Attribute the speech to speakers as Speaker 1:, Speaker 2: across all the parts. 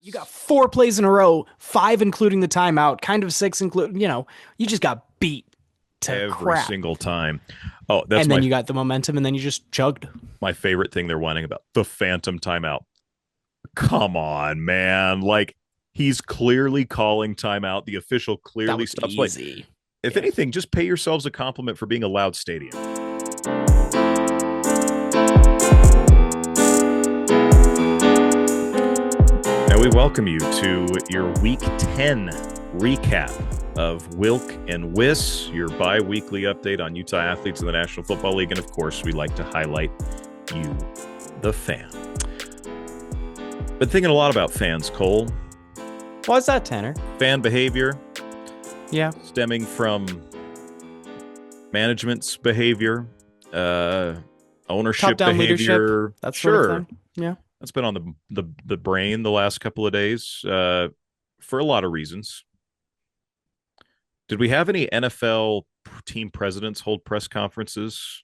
Speaker 1: You got 4 plays in a row, 5 including the timeout, kind of 6 including, you just got beat to
Speaker 2: every
Speaker 1: crap.
Speaker 2: single time. Oh, that's
Speaker 1: And then
Speaker 2: my
Speaker 1: you got the momentum and then you just chugged.
Speaker 2: my favorite thing they're whining about. The phantom timeout. Come on, man. Like he's clearly calling timeout. The official
Speaker 1: That
Speaker 2: clearly
Speaker 1: was
Speaker 2: stops play.
Speaker 1: easy.
Speaker 2: If
Speaker 1: Yeah.
Speaker 2: anything, just pay yourselves a compliment for being a loud stadium. Now we welcome you to your Week 10 recap of Wilk and Wiss, your bi-weekly update on Utah athletes in the National Football League. And of course, we like to highlight you, the fan. Been thinking a lot about fans, Cole.
Speaker 1: Why's that, Tanner?
Speaker 2: Fan behavior
Speaker 1: Yeah.
Speaker 2: stemming from management's behavior,
Speaker 1: Top
Speaker 2: ownership
Speaker 1: down leadership,
Speaker 2: behavior.
Speaker 1: that sort of
Speaker 2: Sure,
Speaker 1: thing. Yeah.
Speaker 2: that's been on the brain the last couple of days for a lot of reasons. Did we have any NFL team presidents hold press conferences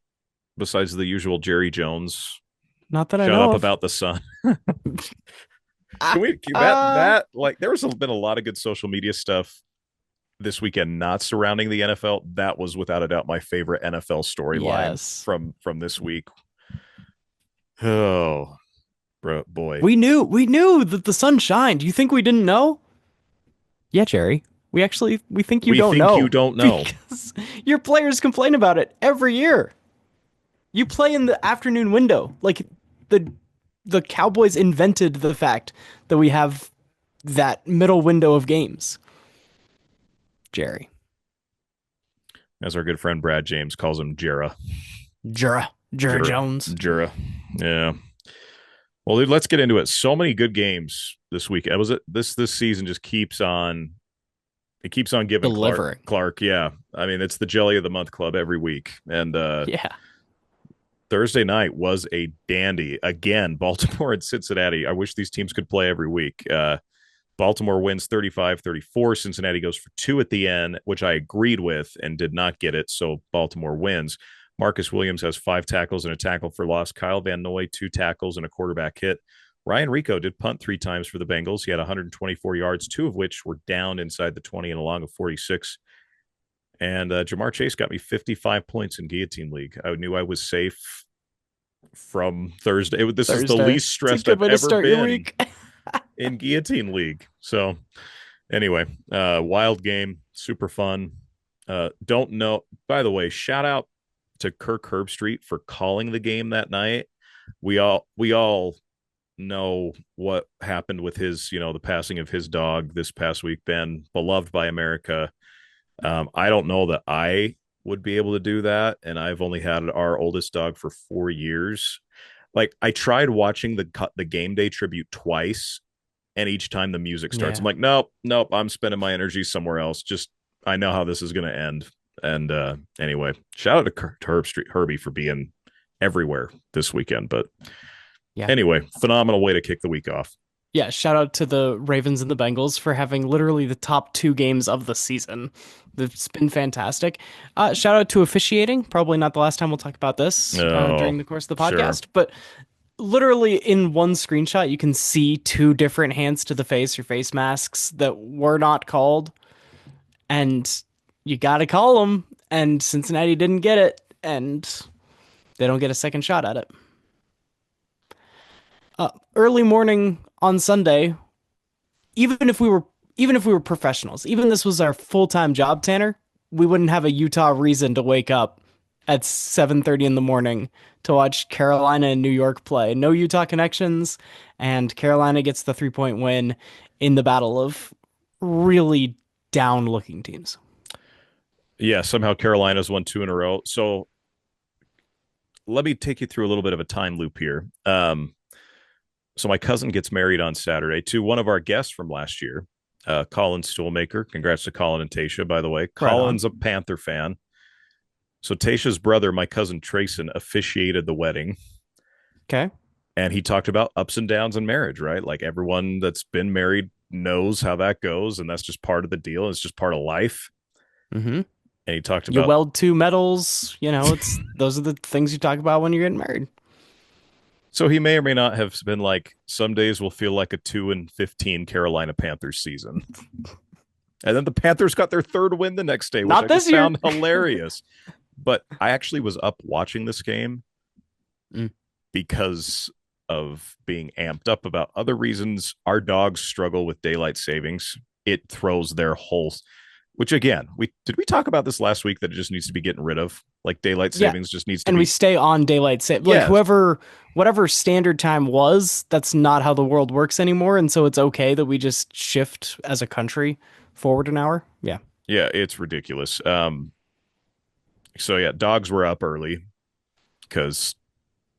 Speaker 2: besides the usual Jerry Jones
Speaker 1: Not that I
Speaker 2: shut
Speaker 1: know
Speaker 2: up
Speaker 1: of.
Speaker 2: about the sun?
Speaker 1: Ah,
Speaker 2: Can we that like there was been a lot of good social media stuff this weekend not surrounding the NFL. That was without a doubt my favorite NFL storyline
Speaker 1: yes.
Speaker 2: from this week. Oh, bro, boy.
Speaker 1: We knew that the sun shined. You think we didn't know? Yeah, Jerry. We think you
Speaker 2: We
Speaker 1: don't
Speaker 2: think you
Speaker 1: know
Speaker 2: don't know.
Speaker 1: because your players complain about it every year. You play in the afternoon window. Like the the Cowboys invented the fact that we have that middle window of games. Jerry.
Speaker 2: As our good friend Brad James calls him, Jera.
Speaker 1: Jura
Speaker 2: Jura.
Speaker 1: Jones.
Speaker 2: Jura. Yeah. Well, dude, let's get into it. So many good games this week. It was this season just keeps on. It keeps on giving Clark.
Speaker 1: Delivering.
Speaker 2: Clark, yeah. I mean, it's the Jelly of the Month Club every week, and
Speaker 1: Yeah.
Speaker 2: Thursday night was a dandy. Again, Baltimore and Cincinnati. I wish these teams could play every week. Baltimore wins 35-34. Cincinnati goes for two at the end, which I agreed with and did not get it. So Baltimore wins. Marcus Williams has 5 tackles and a tackle for loss. Kyle Van Noy, 2 tackles and a quarterback hit. Ryan Rico did punt 3 times for the Bengals. He had 124 yards, 2 of which were down inside the 20 and a long of 46. And Jamar Chase got me 55 points in Guillotine League. I knew I was safe from Thursday. This is the
Speaker 1: Thursday.
Speaker 2: least
Speaker 1: It's a
Speaker 2: stressed
Speaker 1: good
Speaker 2: I've
Speaker 1: way to
Speaker 2: ever
Speaker 1: start your
Speaker 2: been
Speaker 1: week.
Speaker 2: in Guillotine League. So anyway, wild game, super fun. Don't know. By the way, shout out to Kirk Herbstreit for calling the game that night. We all know what happened with his, the passing of his dog this past week. Ben, beloved by America. I don't know that I would be able to do that, and I've only had our oldest dog for 4 years. Like I tried watching the game day tribute twice, and each time the music starts, I'm
Speaker 1: Yeah.
Speaker 2: like, nope, nope, I'm spending my energy somewhere else. Just I know how this is going to end. And anyway, shout out to Herbie for being everywhere this weekend. But
Speaker 1: Yeah.
Speaker 2: anyway, phenomenal way to kick the week off.
Speaker 1: Yeah, shout out to the Ravens and the Bengals for having literally the top 2 games of the season. It's been fantastic. Shout out to officiating. Probably not the last time we'll talk about this
Speaker 2: Oh,
Speaker 1: during the course of the
Speaker 2: sure.
Speaker 1: podcast, but literally in one screenshot, you can see 2 different hands to the face or face masks that were not called, and you got to call them. And Cincinnati didn't get it, and they don't get a second shot at it. Early morning on Sunday, even if we were even if we were professionals, even this was our full-time job, Tanner, we wouldn't have a Utah reason to wake up at 7:30 in the morning to watch Carolina and New York play. No Utah connections, and Carolina gets the 3-point win in the battle of really down-looking teams.
Speaker 2: Yeah, somehow Carolina's won 2 in a row. So let me take you through a little bit of a time loop here. So my cousin gets married on Saturday to one of our guests from last year, Colin Stoolmaker. Congrats to Colin and Tasha, by the way.
Speaker 1: Right on.
Speaker 2: Colin's a Panther fan. So Tasha's brother, my cousin Trayson, officiated the wedding.
Speaker 1: Okay.
Speaker 2: And he talked about ups and downs in marriage, right? Like everyone that's been married knows how that goes. And that's just part of the deal. It's just part of life.
Speaker 1: Mm-hmm.
Speaker 2: And he talked
Speaker 1: You
Speaker 2: about
Speaker 1: weld 2 metals. It's those are the things you talk about when you're getting married.
Speaker 2: So he may or may not have been like, some days will feel like a 2-15 Carolina Panthers season. And then the Panthers got their third win the next day, which I
Speaker 1: Not this
Speaker 2: just
Speaker 1: year.
Speaker 2: found hilarious. But I actually was up watching this game
Speaker 1: Mm,
Speaker 2: because of being amped up about other reasons. Our dogs struggle with daylight savings. It throws their whole, which again, we talk about this last week that it just needs to be getting rid of. Like daylight
Speaker 1: yeah,
Speaker 2: savings just needs to
Speaker 1: and we
Speaker 2: be.
Speaker 1: stay on daylight save. Like
Speaker 2: Yes.
Speaker 1: whatever standard time was, that's not how the world works anymore, and so it's okay that we just shift as a country forward an hour. Yeah.
Speaker 2: Yeah, it's ridiculous. So yeah, dogs were up early because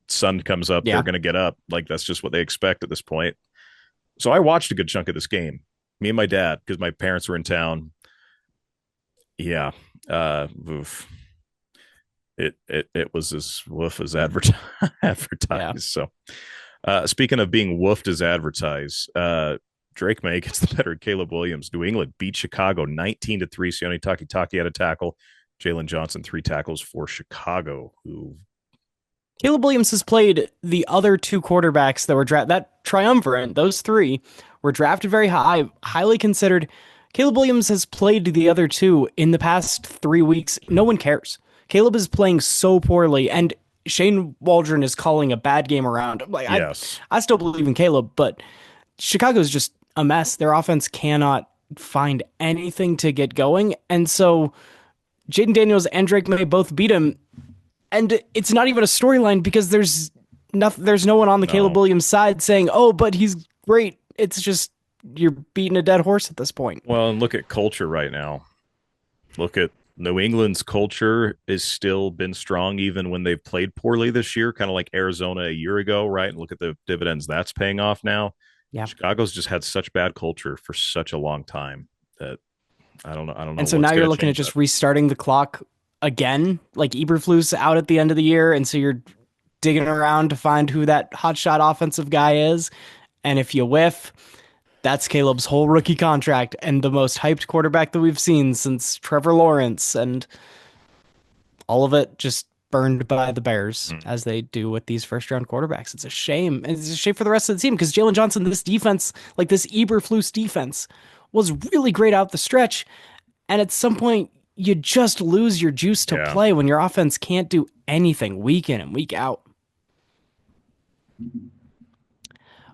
Speaker 2: sun comes up, they're
Speaker 1: Yeah.
Speaker 2: going to get up. Like that's just what they expect at this point. So I watched a good chunk of this game. Me and my dad, because my parents were in town. Yeah, oof. It was as woof as
Speaker 1: Yeah.
Speaker 2: advertised. So, speaking of being woofed as advertised, Drake May gets the better of Caleb Williams. New England beat Chicago 19-3. Sione Takitaki had a tackle. Jalen Johnson 3 tackles for Chicago, who
Speaker 1: Caleb Williams has played the other two quarterbacks that were that triumvirate, those three were drafted very high, highly considered. Caleb Williams has played the other two in the past 3 weeks. No one cares. Caleb is playing so poorly, and Shane Waldron is calling a bad game around. Like
Speaker 2: yes,
Speaker 1: I still believe in Caleb, but Chicago's just a mess. Their offense cannot find anything to get going, and so Jaden Daniels and Drake May both beat him, and it's not even a storyline because there's no one on the Caleb
Speaker 2: no.
Speaker 1: Williams side saying, "Oh, but he's great." It's just you're beating a dead horse at this point.
Speaker 2: Well, and look at culture right now. Look at New England's culture is still been strong even when they've played poorly this year, kind of like Arizona a year ago, right? And look at the dividends that's paying off now.
Speaker 1: Yeah.
Speaker 2: Chicago's just had such bad culture for such a long time that I don't know
Speaker 1: And so
Speaker 2: what's
Speaker 1: now
Speaker 2: going
Speaker 1: you're
Speaker 2: to
Speaker 1: looking at
Speaker 2: change that.
Speaker 1: just restarting the clock again. Like Eberflus out at the end of the year, and so you're digging around to find who that hotshot offensive guy is. And if you whiff, that's Caleb's whole rookie contract and the most hyped quarterback that we've seen since Trevor Lawrence, and all of it just burned by the Bears
Speaker 2: Mm.
Speaker 1: as they do with these first round quarterbacks. It's a shame. It's a shame for the rest of the team because Jalen Johnson, this defense, like this Eberflus defense, was really great out the stretch. And at some point, you just lose your juice to
Speaker 2: Yeah.
Speaker 1: play when your offense can't do anything week in and week out.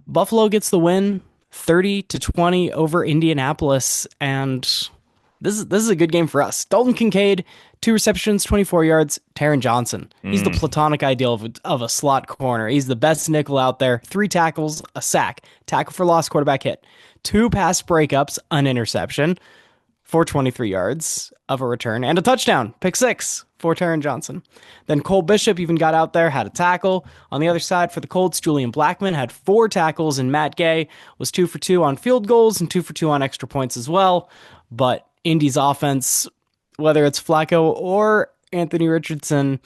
Speaker 1: Buffalo gets the win 30-20 over Indianapolis, and this is a good game for us. Dalton Kincaid, 2 receptions, 24 yards. Taron Johnson, he's the
Speaker 2: Mm.
Speaker 1: platonic ideal of a slot corner. He's the best nickel out there. 3 tackles, a sack, tackle for loss, quarterback hit, 2 pass breakups, an interception for 23 yards of a return and a touchdown, pick six for Taron Johnson. Then Cole Bishop even got out there, had a tackle. On the other side for the Colts, Julian Blackman had 4 tackles, and Matt Gay was 2 for 2 on field goals and 2 for 2 on extra points as well. But Indy's offense, whether it's Flacco or Anthony Richardson,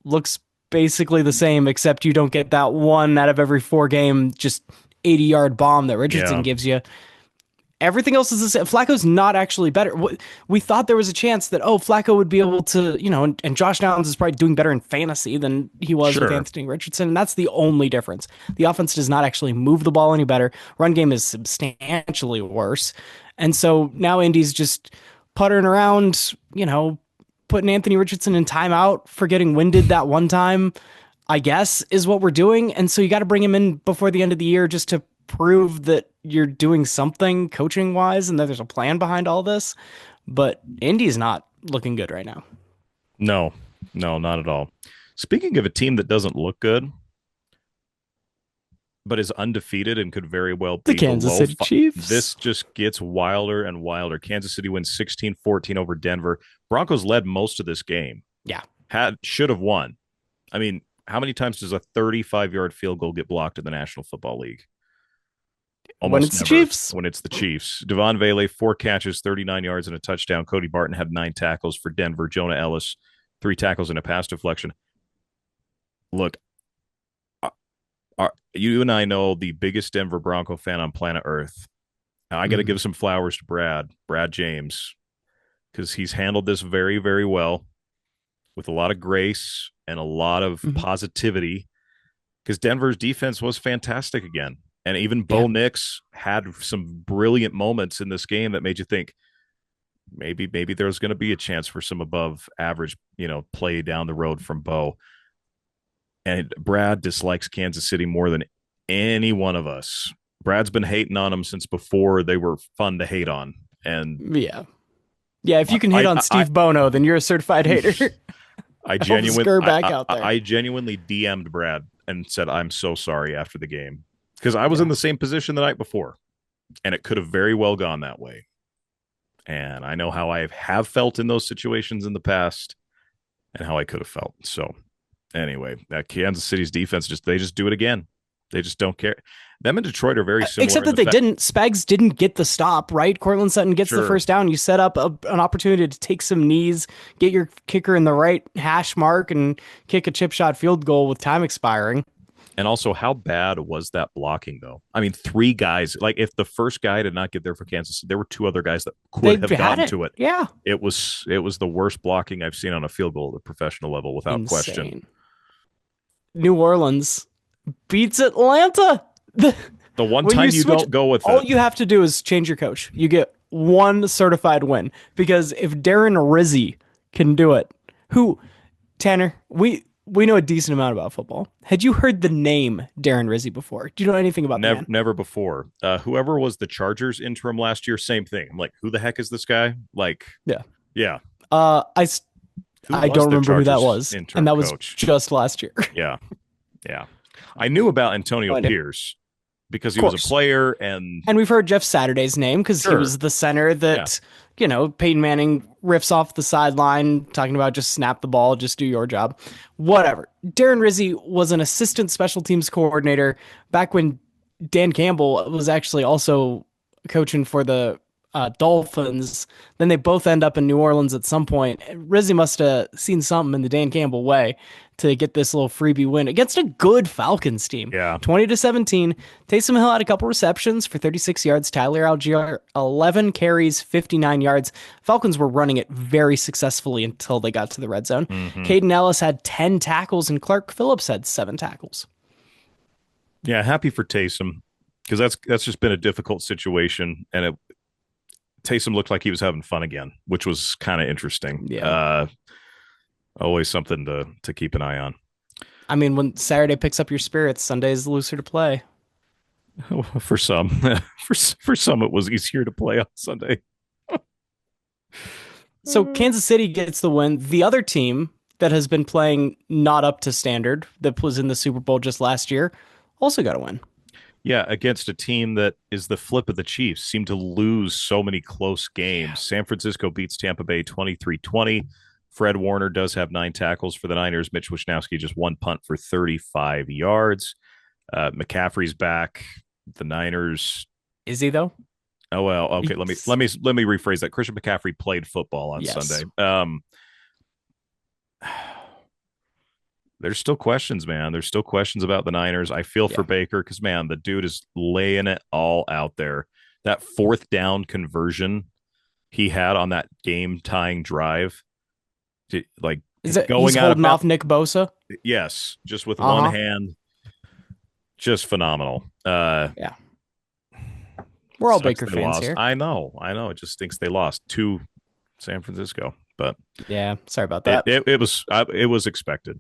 Speaker 1: looks basically the same, except you don't get that one out of every 4 game, just 80-yard bomb that Richardson
Speaker 2: Yeah.
Speaker 1: gives you. Everything else is the same. Flacco's not actually better. We thought there was a chance that, Flacco would be able to, and Josh Downs is probably doing better in fantasy than he was with
Speaker 2: Sure.
Speaker 1: Anthony Richardson. And that's the only difference. The offense does not actually move the ball any better. Run game is substantially worse. And so now Indy's just puttering around, putting Anthony Richardson in timeout for getting winded that one time, I guess, is what we're doing. And so you got to bring him in before the end of the year just to prove that you're doing something coaching wise and that there's a plan behind all this. But Indy's not looking good right now.
Speaker 2: No, no, not at all. Speaking of a team that doesn't look good, but is undefeated and could very well
Speaker 1: The
Speaker 2: be
Speaker 1: Kansas
Speaker 2: below.
Speaker 1: City Chiefs.
Speaker 2: This just gets wilder and wilder. Kansas City wins 16-14 over Denver. Broncos led most of this game.
Speaker 1: Yeah.
Speaker 2: Should have won. I mean, how many times does a 35-yard field goal get blocked in the National Football League?
Speaker 1: When
Speaker 2: Almost
Speaker 1: it's the
Speaker 2: never.
Speaker 1: Chiefs.
Speaker 2: When it's the Chiefs. Devon Vele, 4 catches, 39 yards, and a touchdown. Cody Barton had 9 tackles for Denver. Jonah Ellis, 3 tackles and a pass deflection. Look, you and I know the biggest Denver Bronco fan on planet Earth. Now, I got to give some flowers to Brad James, because he's handled this very, very well with a lot of grace and a lot of positivity. because Denver's defense was fantastic again. And even
Speaker 1: Yeah.
Speaker 2: Bo Nix had some brilliant moments in this game that made you think maybe there's going to be a chance for some above average, play down the road from Bo. And Brad dislikes Kansas City more than any one of us. Brad's been hating on them since before they were fun to hate on. And
Speaker 1: Yeah. Yeah, if you can hit
Speaker 2: I
Speaker 1: on
Speaker 2: I
Speaker 1: Steve Bono, then you're a certified hater.
Speaker 2: I
Speaker 1: I'll
Speaker 2: genuinely
Speaker 1: scur back out there.
Speaker 2: I genuinely DM'd Brad and said I'm so sorry after the game because I was in
Speaker 1: Yeah.
Speaker 2: the same position the night before, and it could have very well gone that way. And I know how I have felt in those situations in the past, and how I could have felt. So anyway, that Kansas City's defense they just do it again. They just don't care. Them and Detroit are very similar
Speaker 1: Except
Speaker 2: in
Speaker 1: that
Speaker 2: the
Speaker 1: they
Speaker 2: fact.
Speaker 1: didn't. Spags didn't get the stop, right? Cortland Sutton gets the
Speaker 2: Sure.
Speaker 1: first down. You set up an opportunity to take some knees, get your kicker in the right hash mark, and kick a chip shot field goal with time expiring.
Speaker 2: And also, how bad was that blocking, though? I mean, three guys. Like, if the first guy did not get there for Kansas City, there were two other guys that
Speaker 1: They
Speaker 2: could have
Speaker 1: had
Speaker 2: gotten
Speaker 1: it.
Speaker 2: to it.
Speaker 1: Yeah.
Speaker 2: It was the worst blocking I've seen on a field goal at the professional level, without question.
Speaker 1: Insane. New Orleans beats Atlanta.
Speaker 2: The one
Speaker 1: When
Speaker 2: time
Speaker 1: you
Speaker 2: you
Speaker 1: switch,
Speaker 2: don't go with
Speaker 1: all
Speaker 2: it,
Speaker 1: you have to do is change your coach. You get one certified win. Because if Darren Rizzi can do it, who, Tanner, we know a decent amount about football. Had you heard the name Darren Rizzi before? Do you know anything about the
Speaker 2: never,
Speaker 1: man?
Speaker 2: never before. Whoever was the Chargers interim last year, same thing. I'm like, who the heck is this guy? Like,
Speaker 1: Yeah.
Speaker 2: yeah,
Speaker 1: Uh, I
Speaker 2: who
Speaker 1: I
Speaker 2: was
Speaker 1: don't
Speaker 2: the
Speaker 1: remember who that
Speaker 2: Chargers
Speaker 1: was, and
Speaker 2: interim
Speaker 1: that was
Speaker 2: coach?
Speaker 1: just last year. Of
Speaker 2: Yeah, yeah. I knew about Antonio
Speaker 1: idea.
Speaker 2: Pierce because he was a
Speaker 1: Course.
Speaker 2: player, and
Speaker 1: And we've heard Jeff Saturday's name because he
Speaker 2: sure,
Speaker 1: was the center
Speaker 2: yeah.
Speaker 1: that, Peyton Manning riffs off the sideline talking about just snap the ball, just do your job. Whatever. Darren Rizzi was an assistant special teams coordinator back when Dan Campbell was actually also coaching for the Dolphins. Then they both end up in New Orleans at some point. Rizzi must have seen something in the Dan Campbell way to get this little freebie win against a good Falcons team.
Speaker 2: Yeah.
Speaker 1: 20-17. Taysom Hill had a couple receptions for 36 yards. Tyler Algier, 11 carries, 59 yards. Falcons were running it very successfully until they got to the red zone.
Speaker 2: Mm-hmm.
Speaker 1: Caden Ellis had 10 tackles, and Clark Phillips had 7 tackles.
Speaker 2: Yeah, happy for Taysom because that's just been a difficult situation, and Taysom looked like he was having fun again, which was kind of interesting.
Speaker 1: Yeah.
Speaker 2: Always something to keep an eye on.
Speaker 1: I mean, when Saturday picks up your spirits, Sunday is looser to play.
Speaker 2: For some, for some, it was easier to play on Sunday.
Speaker 1: So Kansas City gets the win. The other team that has been playing not up to standard, that was in the Super Bowl just last year, also got a win.
Speaker 2: Yeah, against a team that is the flip of the Chiefs, seem to lose so many close games. San Francisco beats Tampa Bay 23-20. Fred Warner does have 9 tackles for the Niners. Mitch Wishnowsky just 1 punt for 35 yards. McCaffrey's back. The Niners.
Speaker 1: Is he though?
Speaker 2: Oh well, okay. Let me rephrase that. Christian McCaffrey played football on
Speaker 1: Yes.
Speaker 2: Sunday. There's still questions, man. There's still questions about the Niners. I feel for Baker because, man, the dude is laying it all out there. That 4th down conversion he had on that game-tying drive, like
Speaker 1: Is it
Speaker 2: going
Speaker 1: he's
Speaker 2: out
Speaker 1: holding
Speaker 2: of
Speaker 1: off Nick Bosa?
Speaker 2: yes, just with one hand, just phenomenal.
Speaker 1: Yeah. We're all
Speaker 2: Sucks
Speaker 1: Baker
Speaker 2: they
Speaker 1: fans
Speaker 2: lost.
Speaker 1: here.
Speaker 2: I know. It just stinks they lost to San Francisco, but
Speaker 1: Yeah, sorry about that.
Speaker 2: it was expected.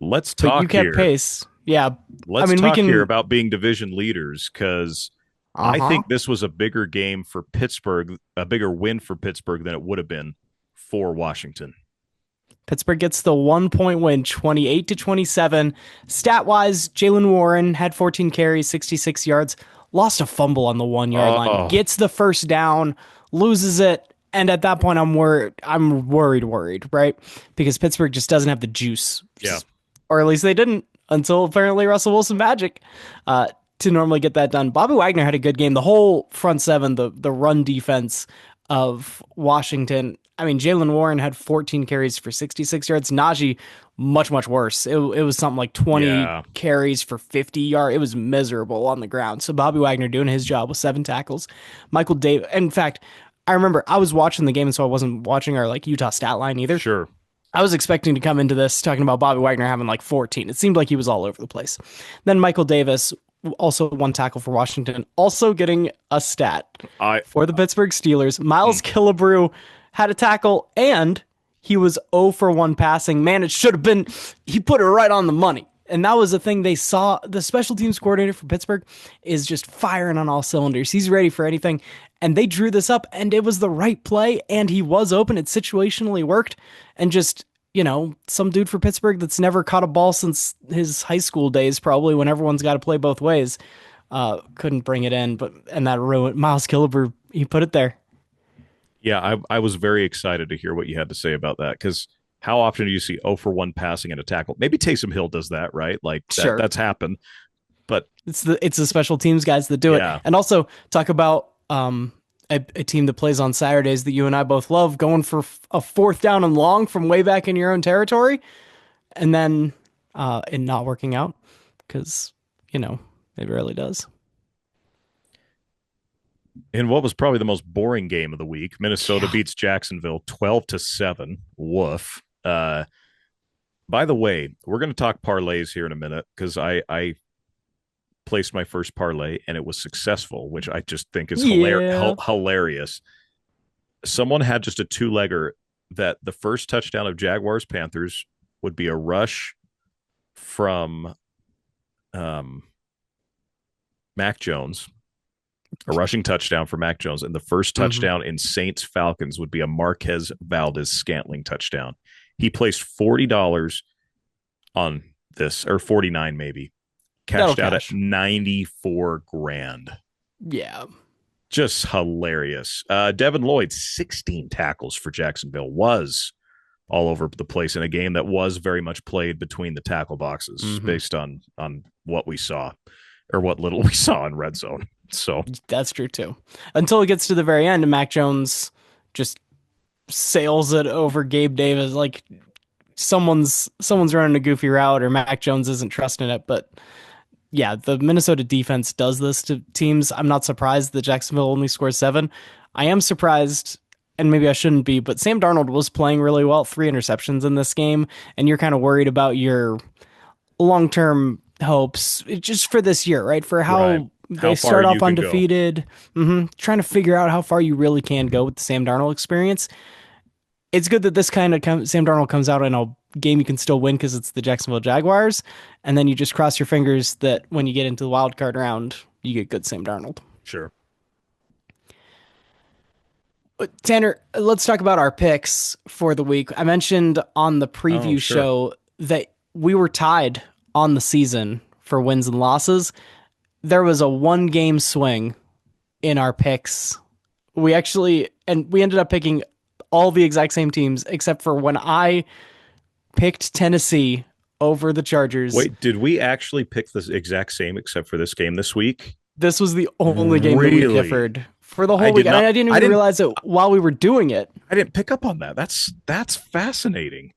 Speaker 2: Let's
Speaker 1: But
Speaker 2: talk
Speaker 1: you kept
Speaker 2: here.
Speaker 1: pace. Yeah.
Speaker 2: Let's
Speaker 1: I mean, we
Speaker 2: talk
Speaker 1: can
Speaker 2: here about being division leaders because I think this was a bigger game for Pittsburgh, a bigger win for Pittsburgh than it would have been for Washington.
Speaker 1: Pittsburgh gets the 1-point win, 28-27. Stat-wise, Jalen Warren had 14 carries, 66 yards, lost a fumble on the 1-yard line, gets the first down, loses it, and at that point, I'm worried, right? Because Pittsburgh just doesn't have the juice.
Speaker 2: Yeah.
Speaker 1: Or at least they didn't until apparently Russell Wilson magic to normally get that done. Bobby Wagner had a good game. The whole front seven, the run defense of Washington. I mean, Jalen Warren had 14 carries for 66 yards. Najee, much, much worse. It was something like 20 carries for 50 yards. It was miserable on the ground. So Bobby Wagner doing his job with 7 tackles. Michael Davis. In fact, I remember I was watching the game, and so I wasn't watching our Utah stat line either.
Speaker 2: Sure.
Speaker 1: I was expecting to come into this talking about Bobby Wagner having like 14. It seemed like he was all over the place. Then Michael Davis, also one tackle for Washington, also getting a stat
Speaker 2: I
Speaker 1: for the Pittsburgh Steelers. Miles
Speaker 2: mm,
Speaker 1: Killebrew had a tackle and he was 0 for 1 passing. Man, it should have been, he put it right on the money. And that was the thing they saw. The special teams coordinator for Pittsburgh is just firing on all cylinders. He's ready for anything. And they drew this up, and it was the right play, and he was open. It situationally worked. And just, some dude for Pittsburgh that's never caught a ball since his high school days, probably when everyone's got to play both ways, couldn't bring it in. And that ruined Miles Killebrew. He put it there.
Speaker 2: yeah, I was very excited to hear what you had to say about that because how often do you see 0 for 1 passing and a tackle? Maybe Taysom Hill does that, right? Like
Speaker 1: Sure.
Speaker 2: that's happened. But
Speaker 1: It's the special teams guys that do it.
Speaker 2: yeah,
Speaker 1: And also talk about a team that plays on Saturdays that you and I both love, going for a fourth down and long from way back in your own territory, and then it not working out because it really does.
Speaker 2: in what was probably the most boring game of the week, Minnesota
Speaker 1: Yeah.
Speaker 2: beats Jacksonville 12-7. Woof. By the way, we're going to talk parlays here in a minute because I placed my first parlay and it was successful, which I just think is
Speaker 1: Yeah.
Speaker 2: hilarious. Someone had just a two-legger that the first touchdown of Jaguars Panthers would be a rush from Mac Jones, a rushing touchdown for Mac Jones, and the first
Speaker 1: Mm-hmm.
Speaker 2: touchdown in Saints Falcons would be a Marquez Valdez Scantling touchdown. He placed $40 on this, or 49 maybe,
Speaker 1: That'll
Speaker 2: cashed out at
Speaker 1: cash.
Speaker 2: 94 grand.
Speaker 1: Yeah.
Speaker 2: Just hilarious. Devin Lloyd, 16 tackles for Jacksonville, was all over the place in a game that was very much played between the tackle boxes
Speaker 1: Mm-hmm.
Speaker 2: based on what we saw or what little we saw in red zone. So
Speaker 1: That's true too. Until it gets to the very end, and Mac Jones just sails it over Gabe Davis. Like someone's running a goofy route, or Mac Jones isn't trusting it. But yeah, the Minnesota defense does this to teams. I'm not surprised that Jacksonville only scores 7. I am surprised, and maybe I shouldn't be, but Sam Darnold was playing really well. 3 interceptions in this game, and you're kind of worried about your long-term hopes just for this year, right? For
Speaker 2: right,
Speaker 1: how
Speaker 2: how
Speaker 1: they
Speaker 2: far
Speaker 1: start
Speaker 2: you
Speaker 1: off
Speaker 2: can go.
Speaker 1: undefeated, trying to figure out how far you really can go with the Sam Darnold experience. It's good that this kind of Sam Darnold comes out in a game you can still win because it's the Jacksonville Jaguars, and then you just cross your fingers that when you get into the wild card round, you get good Sam Darnold.
Speaker 2: Sure.
Speaker 1: But Tanner, let's talk about our picks for the week. I mentioned on the
Speaker 2: Oh,
Speaker 1: preview
Speaker 2: sure.
Speaker 1: show that we were tied on the season for wins and losses. There was a 1 game swing in our picks. We ended up picking all the exact same teams except for when I picked Tennessee over the Chargers.
Speaker 2: Wait, did we actually pick the exact same except for this game this week?
Speaker 1: This was the only game that we
Speaker 2: Really?
Speaker 1: differed for the
Speaker 2: I
Speaker 1: whole week.
Speaker 2: did
Speaker 1: And
Speaker 2: not.
Speaker 1: I didn't
Speaker 2: I
Speaker 1: even
Speaker 2: didn't.
Speaker 1: realize it while we were doing it.
Speaker 2: I didn't pick up on that. That's fascinating.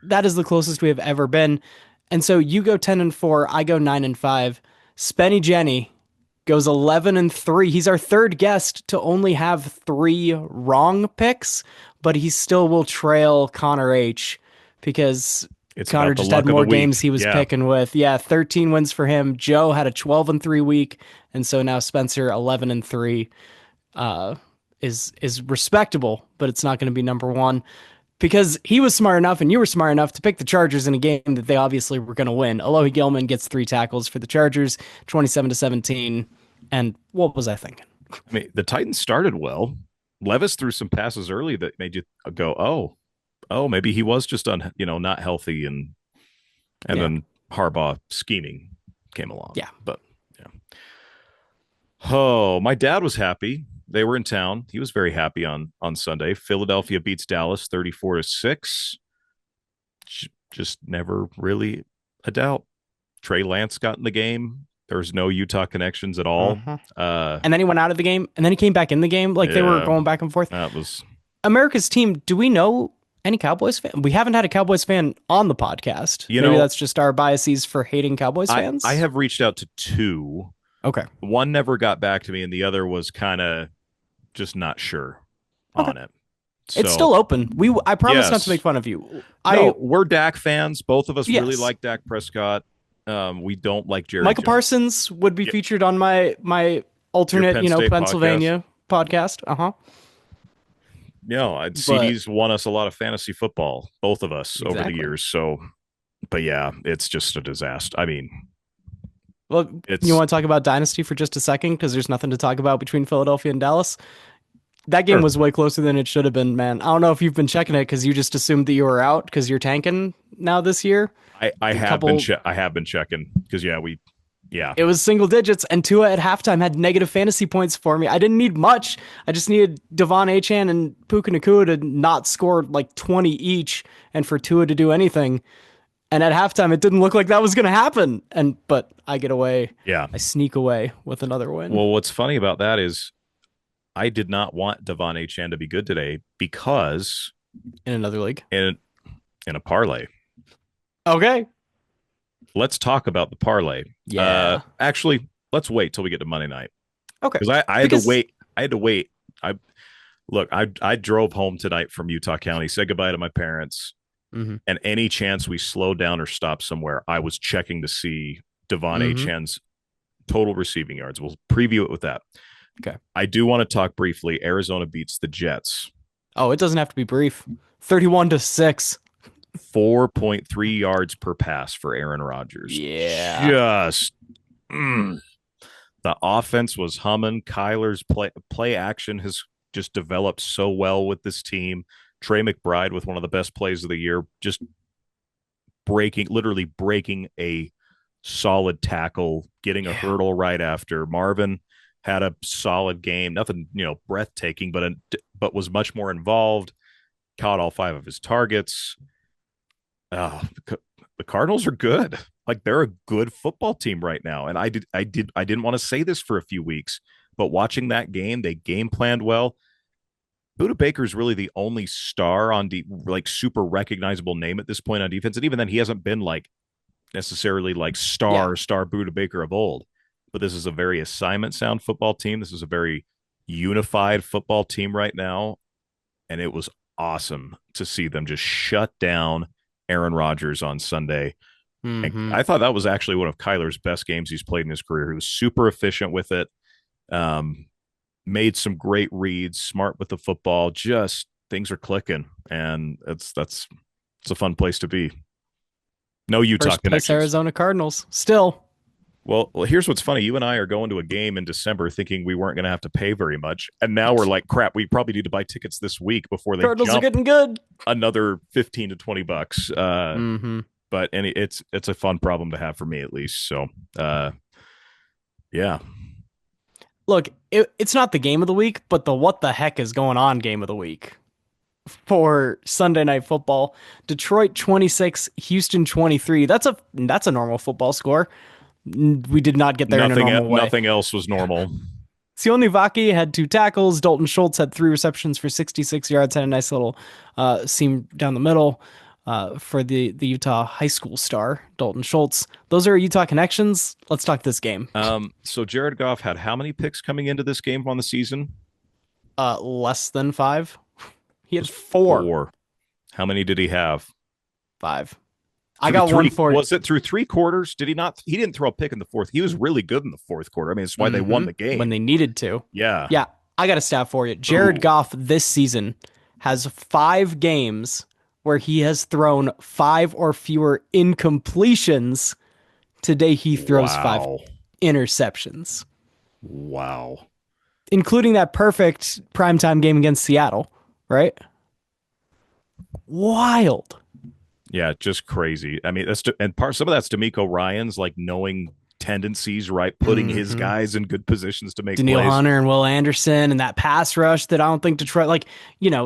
Speaker 1: That is the closest we have ever been. And so you go 10-4, I go 9-5. Spenny Jenny goes 11-3. He's our third guest to only have 3 wrong picks, but he still will trail Connor H because
Speaker 2: It's
Speaker 1: Connor
Speaker 2: about the
Speaker 1: just had
Speaker 2: luck of the
Speaker 1: more games
Speaker 2: week.
Speaker 1: he was
Speaker 2: Yeah,
Speaker 1: picking with. Yeah, 13 wins for him. Joe had a 12-3 week, and so now Spencer 11-3 is respectable, but it's not going to be number 1 because he was smart enough and you were smart enough to pick the Chargers in a game that they obviously were going to win. Alohi Gilman gets 3 tackles for the Chargers, 27-17. And what was I thinking?
Speaker 2: I mean the Titans started well. Levis threw some passes early that made you go, oh, maybe he was just not healthy, and
Speaker 1: Yeah.
Speaker 2: then Harbaugh scheming came along.
Speaker 1: Yeah.
Speaker 2: But yeah. Oh, my dad was happy. They were in town. He was very happy on Sunday. Philadelphia beats Dallas 34-6. Just never really a doubt. Trey Lance got in the game. There was no Utah connections at all.
Speaker 1: Uh-huh.
Speaker 2: Uh,
Speaker 1: And then he went out of the game and then he came back in the game. Like they were
Speaker 2: yeah,
Speaker 1: going back and forth.
Speaker 2: that was.
Speaker 1: America's team, do we know any Cowboys fan? We haven't had a Cowboys fan on the podcast.
Speaker 2: You
Speaker 1: Maybe
Speaker 2: know,
Speaker 1: that's just our biases for hating Cowboys fans.
Speaker 2: I have reached out to 2.
Speaker 1: Okay.
Speaker 2: One never got back to me, and the other was kind of just not sure
Speaker 1: Okay.
Speaker 2: on it.
Speaker 1: It's
Speaker 2: So
Speaker 1: still open. I promise not to make
Speaker 2: yes,
Speaker 1: fun of you.
Speaker 2: no,
Speaker 1: I
Speaker 2: we're Dak fans. Both of us really
Speaker 1: Yes,
Speaker 2: like Dak Prescott. We don't like Jerry
Speaker 1: Micah
Speaker 2: Jones.
Speaker 1: Parsons would be
Speaker 2: Y-
Speaker 1: featured on my
Speaker 2: Your
Speaker 1: alternate,
Speaker 2: Penn State podcast.
Speaker 1: Pennsylvania podcast. But
Speaker 2: CD's won us a lot of fantasy football, both of us over the
Speaker 1: exactly.
Speaker 2: years. So, but yeah, it's just a disaster. I mean,
Speaker 1: Well, you
Speaker 2: it's
Speaker 1: want to talk about dynasty for just a second because there's nothing to talk about between Philadelphia and Dallas. That game
Speaker 2: sure.
Speaker 1: was way closer than it should have been, man. I don't know if you've been checking it because you just assumed that you were out because you're tanking now this year.
Speaker 2: I
Speaker 1: A
Speaker 2: have been
Speaker 1: couple,
Speaker 2: I have been checking because yeah.
Speaker 1: it was single digits, and Tua at halftime had negative fantasy points for me. I didn't need much. I just needed Devon Achan and Puka Nacua to not score like 20 each, and for Tua to do anything. And at halftime, it didn't look like that was going to happen. But I get away.
Speaker 2: Yeah.
Speaker 1: I sneak away with another win
Speaker 2: Well, what's funny about that is I did not want Devon Chan to be good today because
Speaker 1: in another league.
Speaker 2: in a parlay.
Speaker 1: Okay.
Speaker 2: Let's talk about the parlay.
Speaker 1: Yeah.
Speaker 2: Actually, let's wait till we get to Monday night
Speaker 1: Okay.
Speaker 2: because I had to
Speaker 1: Because
Speaker 2: wait. I had to wait. I drove home tonight from Utah County, said goodbye to my parents,
Speaker 1: mm-hmm,
Speaker 2: and any chance we slow down or stop somewhere, I was checking to see Devon
Speaker 1: mm-hmm.
Speaker 2: Achan's total receiving yards. We'll preview it with that.
Speaker 1: Okay.
Speaker 2: I do want to talk briefly. Arizona beats the Jets.
Speaker 1: Oh, it doesn't have to be brief. 31-6.
Speaker 2: 4.3 yards per pass for Aaron Rodgers.
Speaker 1: Yeah.
Speaker 2: Just the offense was humming. Kyler's play action has just developed so well with this team. Trey McBride with one of the best plays of the year, just literally breaking a solid tackle, getting a hurdle right after. Marvin had a solid game, nothing breathtaking, but was much more involved. Caught all 5 of his targets. The Cardinals are good. Like they're a good football team right now. And I didn't want to say this for a few weeks, but watching that game, they game planned well. Buda Baker's really the only star on like super recognizable name at this point on defense. And even then, he hasn't been like necessarily like
Speaker 1: Yeah.
Speaker 2: star Buda Baker of old. But this is a very assignment sound football team. This is a very unified football team right now. And it was awesome to see them just shut down Aaron Rodgers on Sunday. And
Speaker 1: Mm-hmm.
Speaker 2: I thought that was actually one of Kyler's best games he's played in his career. He was super efficient with it. Made some great reads, smart with the football. Just things are clicking, and it's a fun place to be. No Utah
Speaker 1: First place
Speaker 2: connections.
Speaker 1: Arizona Cardinals. Still.
Speaker 2: Well, here's what's funny. You and I are going to a game in December thinking we weren't going to have to pay very much. And now we're like, crap, we probably need to buy tickets this week before they
Speaker 1: Cardinals are
Speaker 2: jump
Speaker 1: getting good.
Speaker 2: another 15 to $20.
Speaker 1: Mm-hmm.
Speaker 2: But it's a fun problem to have for me at least. So, yeah.
Speaker 1: Look, it's not the game of the week, but the what the heck is going on game of the week for Sunday Night Football. Detroit 26, Houston 23. That's a normal football score. We did not get there in a normal way.
Speaker 2: Nothing else was normal.
Speaker 1: Sione Vaki had 2 tackles. Dalton Schultz had 3 receptions for 66 yards. Had a nice little seam down the middle for the Utah high school star, Dalton Schultz. Those are Utah connections. Let's talk this game.
Speaker 2: So Jared Goff had how many picks coming into this game on the season?
Speaker 1: Less than 5. He had 4.
Speaker 2: 4. How many did he have?
Speaker 1: 5. I got one for you.
Speaker 2: Was it through 3 quarters? Did he not? He didn't throw a pick in the fourth. He was really good in the fourth quarter. I mean, it's why they won the game
Speaker 1: when they needed to.
Speaker 2: Yeah.
Speaker 1: Yeah. I got a stat for you. Jared Goff this season has 5 games where he has thrown 5 or fewer incompletions. Today he throws 5 interceptions.
Speaker 2: Wow.
Speaker 1: Including that perfect primetime game against Seattle, right? Wild.
Speaker 2: Yeah, just crazy. I mean, some of that's D'Amico Ryan's like knowing tendencies, right? Putting his guys in good positions to make
Speaker 1: Daniil
Speaker 2: plays.
Speaker 1: Hunter and Will Anderson and that pass rush that I don't think Detroit,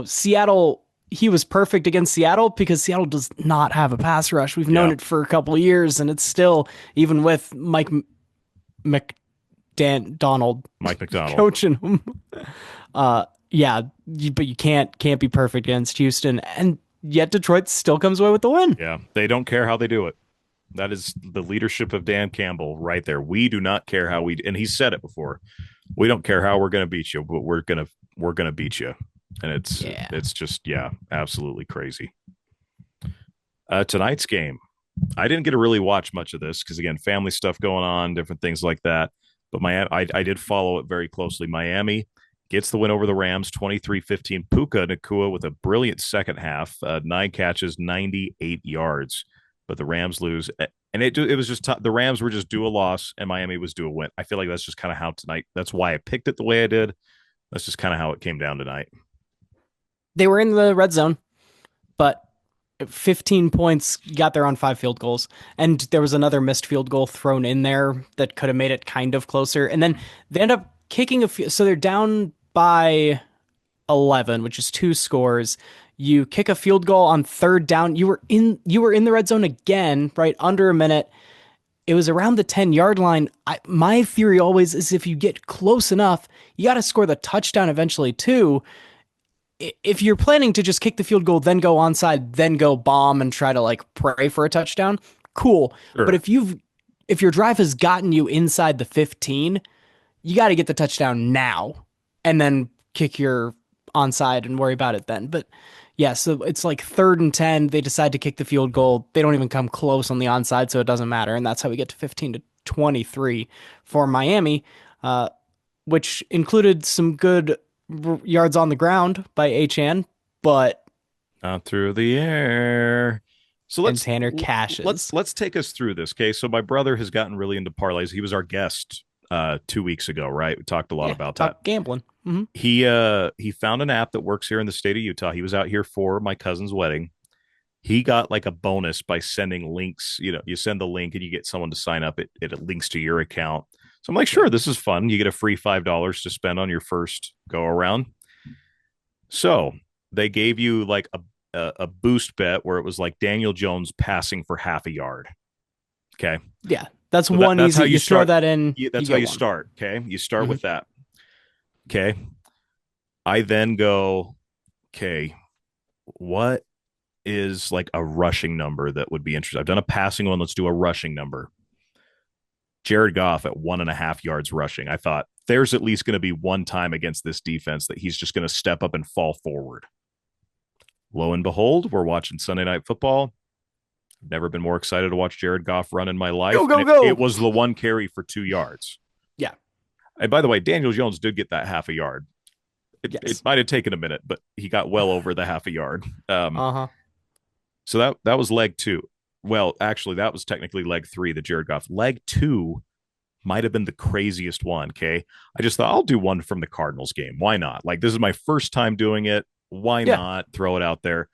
Speaker 1: Seattle, he was perfect against Seattle because Seattle does not have a pass rush. We've known it for a couple of years, and it's still, even with Mike McDonald coaching him. But you can't be perfect against Houston, and yet Detroit still comes away with the win.
Speaker 2: Yeah, they don't care how they do it. That is the leadership of Dan Campbell right there. We do not care and he said it before. We don't care how we're going to beat you, but we're going to beat you. and
Speaker 1: Yeah.
Speaker 2: it's just yeah, absolutely crazy. Tonight's game, I didn't get to really watch much of this because again, family stuff going on, different things like that. But I did follow it very closely. Miami gets the win over the Rams, 23-15. Puka Nacua with a brilliant second half, 9 catches, 98 yards. But the Rams lose, and it was just the Rams were just due a loss, and Miami was due a win. I feel like that's just kind of how tonight. That's why I picked it the way I did. That's just kind of how it came down tonight.
Speaker 1: They were in the red zone, but 15 points got there on 5 field goals. And there was another missed field goal thrown in there that could have made it kind of closer. And then they end up kicking so they're down by 11, which is 2 scores. You kick a field goal on third down. You were in the red zone again, right under a minute. It was around the 10-yard line. My theory always is if you get close enough, you got to score the touchdown eventually too. If you're planning to just kick the field goal, then go onside, then go bomb and try to like pray for a touchdown, cool. But
Speaker 2: Sure.
Speaker 1: if your drive has gotten you inside the 15, you got to get the touchdown now and then kick your onside and worry about it then. But yeah, so it's like third and 10. They decide to kick the field goal. They don't even come close on the onside, so it doesn't matter. And that's how we get to 15-23 for Miami, which included some good yards on the ground by Achan, but
Speaker 2: Out through the air. So
Speaker 1: and Tanner cashes
Speaker 2: let's take us through this. Okay, so my brother has gotten really into parlays. He was our guest 2 weeks ago, right? We talked a lot
Speaker 1: yeah,
Speaker 2: about that.
Speaker 1: talk gambling. Mm-hmm.
Speaker 2: He found an app that works here in the state of Utah. He was out here for my cousin's wedding. He got like a bonus by sending links. You know, you send the link and you get someone to sign up. It links to your account. So I'm like,
Speaker 1: Yeah.
Speaker 2: sure, this is fun. You get a free $5 to spend on your first go around. So they gave you like a boost bet where it was like Daniel Jones passing for half a yard. Okay,
Speaker 1: Yeah. That's
Speaker 2: so
Speaker 1: one
Speaker 2: that's how
Speaker 1: easy.
Speaker 2: you
Speaker 1: You throw
Speaker 2: start.
Speaker 1: that in, you
Speaker 2: That's how
Speaker 1: get
Speaker 2: you
Speaker 1: one.
Speaker 2: start. Okay, you start
Speaker 1: Mm-hmm.
Speaker 2: with that. Okay, I then go. Okay, what is like a rushing number that would be interesting? I've done a passing one. Let's do a rushing number. Jared Goff at 1.5 yards rushing. I thought there's at least going to be one time against this defense that he's just going to step up and fall forward. Lo and behold, we're watching Sunday Night Football. Never been more excited to watch Jared Goff run in my life.
Speaker 1: Go,
Speaker 2: And
Speaker 1: go,
Speaker 2: it
Speaker 1: go.
Speaker 2: was the one carry for 2 yards.
Speaker 1: Yeah.
Speaker 2: And by the way, Daniel Jones did get that half a yard. It
Speaker 1: Yes.
Speaker 2: might have taken a minute, but he got well over the half a yard.
Speaker 1: Uh-huh.
Speaker 2: So that was leg two. Well, actually, that was technically leg three, the Jared Goff. Leg two might have been the craziest one. Okay. I just thought I'll do one from the Cardinals game. Why not? Like, this is my first time doing it. Why
Speaker 1: Yeah.
Speaker 2: not throw it out there?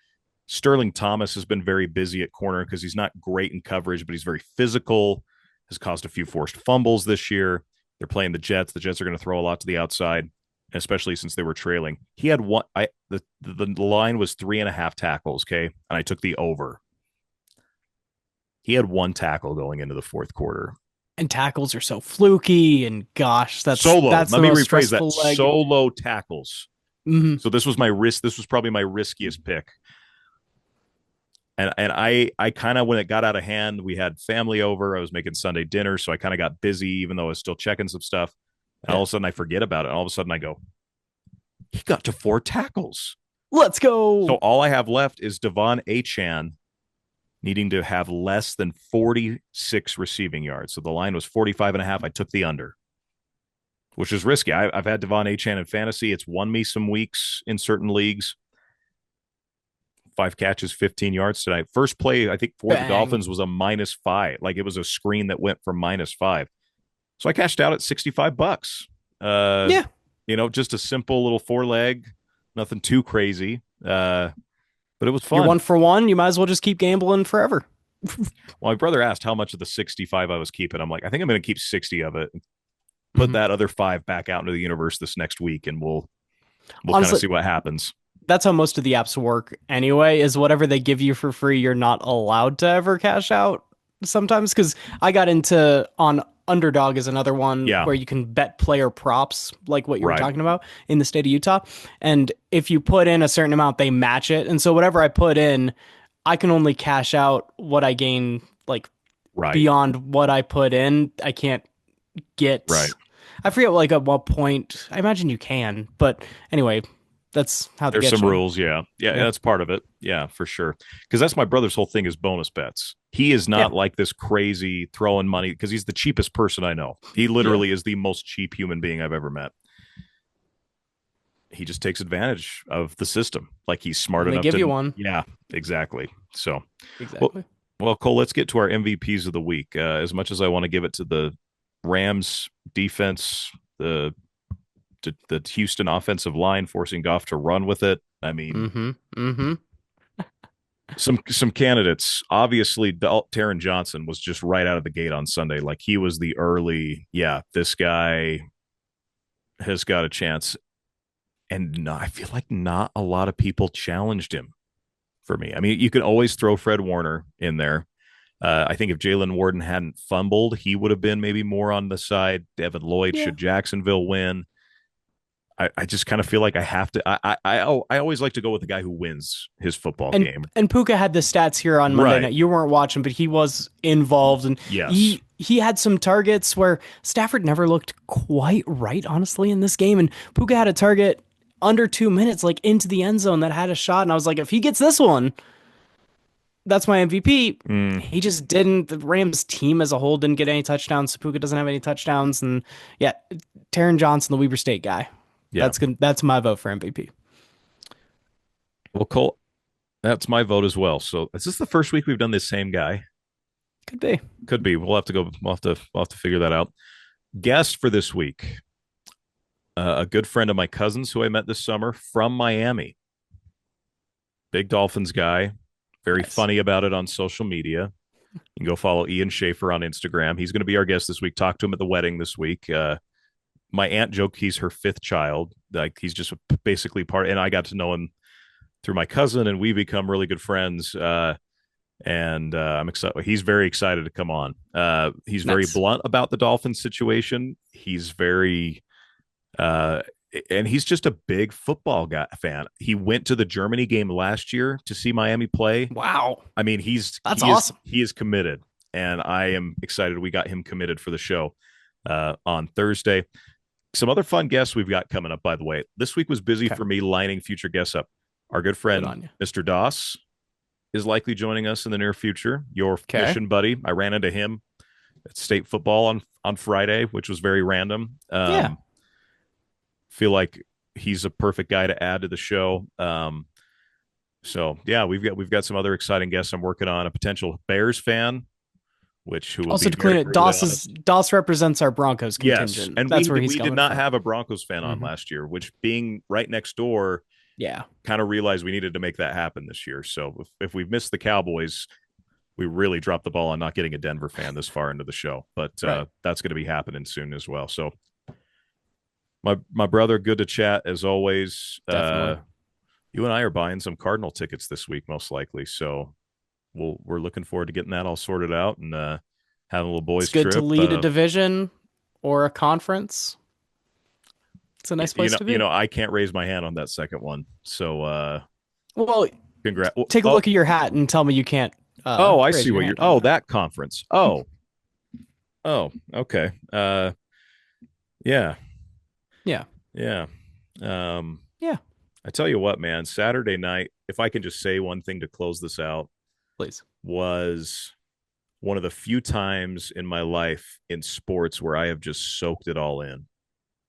Speaker 2: Sterling Thomas has been very busy at corner because he's not great in coverage, but he's very physical, has caused a few forced fumbles this year. They're playing the Jets. The Jets are going to throw a lot to the outside, especially since they were trailing. He had one. The line was 3.5 tackles. Okay. And I took the over. He had one tackle going into the fourth quarter.
Speaker 1: And tackles are so fluky and gosh,
Speaker 2: Solo.
Speaker 1: that's the
Speaker 2: Let me
Speaker 1: most
Speaker 2: rephrase that.
Speaker 1: stressful leg.
Speaker 2: Solo tackles.
Speaker 1: Mm-hmm.
Speaker 2: So this was my risk. This was probably my riskiest pick. And I kind of, when it got out of hand, we had family over. I was making Sunday dinner, so I kind of got busy, even though I was still checking some stuff. And
Speaker 1: Yeah.
Speaker 2: all of a sudden, I forget about it. And all of a sudden, I go, he got to 4 tackles.
Speaker 1: Let's
Speaker 2: So
Speaker 1: go.
Speaker 2: all I have left is Devon Achan needing to have less than 46 receiving yards. So the line was 45.5. I took the under, which is risky. I've had Devon Achan in fantasy. It's won me some weeks in certain leagues. 5 catches, 15 yards tonight. First play, I think, for the
Speaker 1: Bang.
Speaker 2: Dolphins was a -5. Like, it was a screen that went from -5. So I cashed out at $65.
Speaker 1: Yeah.
Speaker 2: Just a simple little 4 leg, nothing too crazy. But it was
Speaker 1: You're
Speaker 2: fun.
Speaker 1: 1 for 1. You might as well just keep gambling forever.
Speaker 2: Well, my brother asked how much of the 65 I was keeping. I'm like, I think I'm going to keep 60 of it. Put
Speaker 1: Mhm.
Speaker 2: that other 5 back out into the universe this next week, and we'll kind of
Speaker 1: Honestly,
Speaker 2: see what happens.
Speaker 1: that's how most of the apps work anyway, is whatever they give you for free, you're not allowed to ever cash out sometimes. Because I got into on Underdog is another one
Speaker 2: Yeah,
Speaker 1: where you can bet player props, like what you were
Speaker 2: right.
Speaker 1: talking about in the state of Utah. And if you put in a certain amount, they match it. And so whatever I put in, I can only cash out what I gain, like
Speaker 2: Right.
Speaker 1: beyond what I put in. I can't get.
Speaker 2: Right.
Speaker 1: I forget like at what point. I imagine you can, but anyway, That's how they
Speaker 2: There's
Speaker 1: get
Speaker 2: some
Speaker 1: you.
Speaker 2: rules, yeah. Yeah,
Speaker 1: Yeah.
Speaker 2: that's part of it. Yeah, for sure. Because that's my brother's whole thing is bonus bets. He is
Speaker 1: Yeah.
Speaker 2: not like this crazy throwing money because he's the cheapest person I know. He
Speaker 1: Yeah.
Speaker 2: literally is the most cheap human being I've ever met. He just takes advantage of the system. Like he's smart
Speaker 1: When they
Speaker 2: enough
Speaker 1: give you
Speaker 2: to,
Speaker 1: one.
Speaker 2: yeah, exactly. So, well,
Speaker 1: Exactly.
Speaker 2: well, Cole, let's get to our MVPs of the week. As much as I want to give it to the Rams defense, the the Houston offensive line forcing Goff to run with it. I mean,
Speaker 1: Mm-hmm. Mm-hmm.
Speaker 2: some candidates. Obviously, Taron Johnson was just right out of the gate on Sunday. Like he was the early, yeah, this guy has got a chance. And no, I feel like not a lot of people challenged him for me. I mean, you can always throw Fred Warner in there. I think if Jalen Warden hadn't fumbled, he would have been maybe more on the side. Devin Lloyd,
Speaker 1: Yeah.
Speaker 2: should Jacksonville win? I just kind of feel like I have to. I always like to go with the guy who wins his football
Speaker 1: And
Speaker 2: game.
Speaker 1: and Puka had the stats here on Monday
Speaker 2: Right.
Speaker 1: night. You weren't watching, but he was involved, and
Speaker 2: Yes.
Speaker 1: he had some targets where Stafford never looked quite right, honestly, in this game. And Puka had a target under 2 minutes, like into the end zone, that had a shot. And I was like, if he gets this one, that's my MVP.
Speaker 2: Mm,
Speaker 1: He just didn't. The Rams team as a whole didn't get any touchdowns. Puka doesn't have any touchdowns, and yeah, Taron Johnson, the Weber State guy.
Speaker 2: yeah.
Speaker 1: That's good. That's my vote for MVP.
Speaker 2: Well, Cole, that's my vote as well. So is this the first week we've done this same guy?
Speaker 1: Could be.
Speaker 2: Could be. We'll have to go. We'll have to figure that out. Guest for this week, a good friend of my cousin's who I met this summer from Miami. Big Dolphins guy. Very
Speaker 1: Nice.
Speaker 2: funny about it on social media. You can go follow Ian Schaefer on Instagram. He's going to be our guest this week. Talk to him at the wedding this week. My aunt joked he's her fifth child. Like he's just basically part. And I got to know him through my cousin, and we become really good friends. And I'm excited. He's very excited to come on. He's very
Speaker 1: Nice.
Speaker 2: blunt about the Dolphins situation. He's very, uh, and he's just a big football guy fan. He went to the Germany game last year to see Miami play.
Speaker 1: Wow.
Speaker 2: I mean,
Speaker 1: That's awesome.
Speaker 2: he is committed, and I am excited. We got him committed for the show on Thursday. Some other fun guests we've got coming up. By the way, this week was busy
Speaker 1: Okay.
Speaker 2: for me lining future guests up. Our good
Speaker 1: Good
Speaker 2: friend
Speaker 1: on you.
Speaker 2: Mr. Doss is likely joining us in the near future. Your
Speaker 1: Okay.
Speaker 2: mission buddy. I ran into him at state football on Friday, which was very random.
Speaker 1: Yeah.
Speaker 2: Feel like he's a perfect guy to add to the show. So yeah, we've got some other exciting guests. I'm working on a potential Bears fan, which who will
Speaker 1: Also
Speaker 2: be
Speaker 1: to clean
Speaker 2: very
Speaker 1: it,
Speaker 2: brutally honest.
Speaker 1: Doss represents our Broncos
Speaker 2: Yes,
Speaker 1: contingent.
Speaker 2: and
Speaker 1: That's where he's
Speaker 2: we did
Speaker 1: coming
Speaker 2: not
Speaker 1: from.
Speaker 2: have a Broncos fan on
Speaker 1: Hmm.
Speaker 2: last year, which being right next door,
Speaker 1: Yeah.
Speaker 2: kind of realized we needed to make that happen this year. So if we've missed the Cowboys, we really dropped the ball on not getting a Denver fan this far into the show. But
Speaker 1: Right.
Speaker 2: that's going to be happening soon as well. So my brother, good to chat as always.
Speaker 1: Definitely.
Speaker 2: You and I are buying some Cardinal tickets this week, most likely. So we're looking forward to getting that all sorted out and having a little
Speaker 1: It's
Speaker 2: boys
Speaker 1: good to
Speaker 2: trip.
Speaker 1: lead a division or a conference. It's a nice place to be.
Speaker 2: I can't raise my hand on that second one. So
Speaker 1: Well,
Speaker 2: congrats.
Speaker 1: take a look at your hat and tell me you can't
Speaker 2: Oh, I
Speaker 1: raise
Speaker 2: see
Speaker 1: your
Speaker 2: what you're.
Speaker 1: hand on
Speaker 2: Oh,
Speaker 1: that.
Speaker 2: that conference. Oh, okay. Yeah,
Speaker 1: Yeah.
Speaker 2: yeah. Um,
Speaker 1: Yeah.
Speaker 2: I tell you what, man. Saturday night, if I can just say one thing to close this out,
Speaker 1: Please.
Speaker 2: was one of the few times in my life in sports where I have just soaked it all in.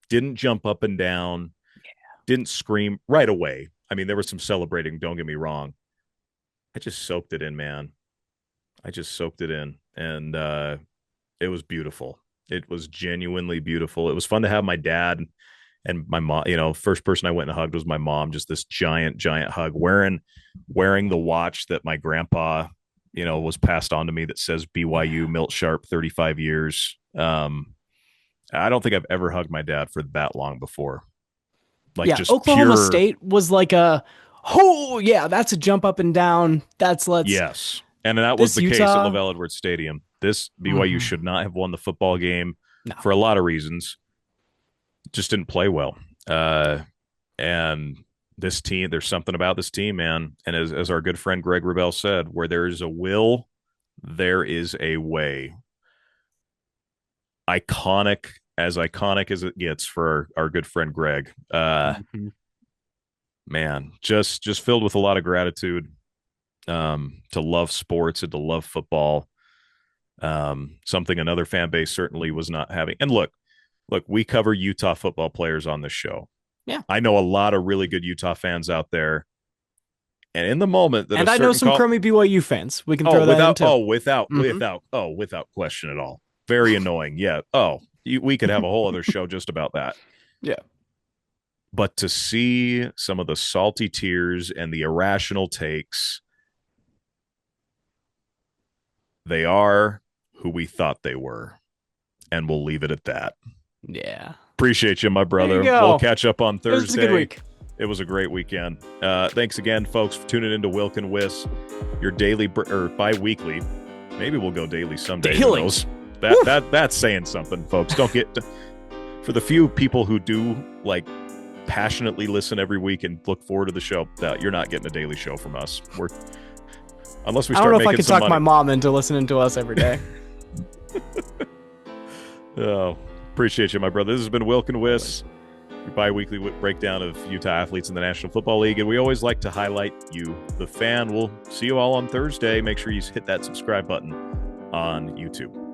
Speaker 2: Didn't jump up and down, didn't scream right away. I mean, there was some celebrating, don't get me wrong. I just soaked it in, man. I just soaked it in. And it was beautiful. It was genuinely beautiful. It was fun to have my dad and my mom. First person I went and hugged was my mom. Just this giant, giant hug, wearing the watch that my grandpa, was passed on to me that says BYU Milt Sharp 35 years. I don't think I've ever hugged my dad for that long before. Like
Speaker 1: Yeah.
Speaker 2: just
Speaker 1: Oklahoma
Speaker 2: pure
Speaker 1: State was like oh yeah, that's a jump up and down. Let's
Speaker 2: yes. And that was
Speaker 1: this
Speaker 2: the case at
Speaker 1: Utah.
Speaker 2: LaVell Edwards Stadium. This BYU
Speaker 1: Mhm.
Speaker 2: should not have won the football game
Speaker 1: No.
Speaker 2: for a lot of reasons. Just didn't play well. And this team, there's something about this team, man. And as our good friend Greg Wrubell said, where there is a will, there is a way. Iconic as it gets for our good friend Greg.
Speaker 1: Mhm.
Speaker 2: man, just filled with a lot of gratitude, to love sports and to love football. Something another fan base certainly was not having. And look, we cover Utah football players on this show.
Speaker 1: Yeah.
Speaker 2: I know a lot of really good Utah fans out there. And in the moment that a
Speaker 1: And I know
Speaker 2: certain
Speaker 1: some
Speaker 2: call,
Speaker 1: crummy BYU fans. We can
Speaker 2: oh,
Speaker 1: throw that in too. Hmm.
Speaker 2: without question at all. Very annoying. Yeah. Oh, we could have a whole other show just about that.
Speaker 1: Yeah.
Speaker 2: But to see some of the salty tears and the irrational takes, they are who we thought they were. And we'll leave it at that.
Speaker 1: Yeah.
Speaker 2: Appreciate you, my
Speaker 1: There you
Speaker 2: brother.
Speaker 1: go.
Speaker 2: We'll catch up on
Speaker 1: It was a good
Speaker 2: Thursday.
Speaker 1: week.
Speaker 2: It was a great weekend. Thanks again, folks, for tuning into Wilk and Wiss, your daily or bi-weekly. Maybe we'll go daily someday.
Speaker 1: Daily.
Speaker 2: Who knows? That's saying something, folks. Don't get for the few people who do like passionately listen every week and look forward to the show. You're not getting a daily show from us. Unless we
Speaker 1: I
Speaker 2: start
Speaker 1: don't know if I
Speaker 2: making
Speaker 1: could
Speaker 2: some
Speaker 1: talk
Speaker 2: money.
Speaker 1: my mom into listening to us every day.
Speaker 2: Oh, appreciate you, my brother. This has been Wilk and Wiss, your bi-weekly breakdown of Utah athletes in the National Football League. And we always like to highlight you, the fan. We'll see you all on Thursday. Make sure you hit that subscribe button on YouTube.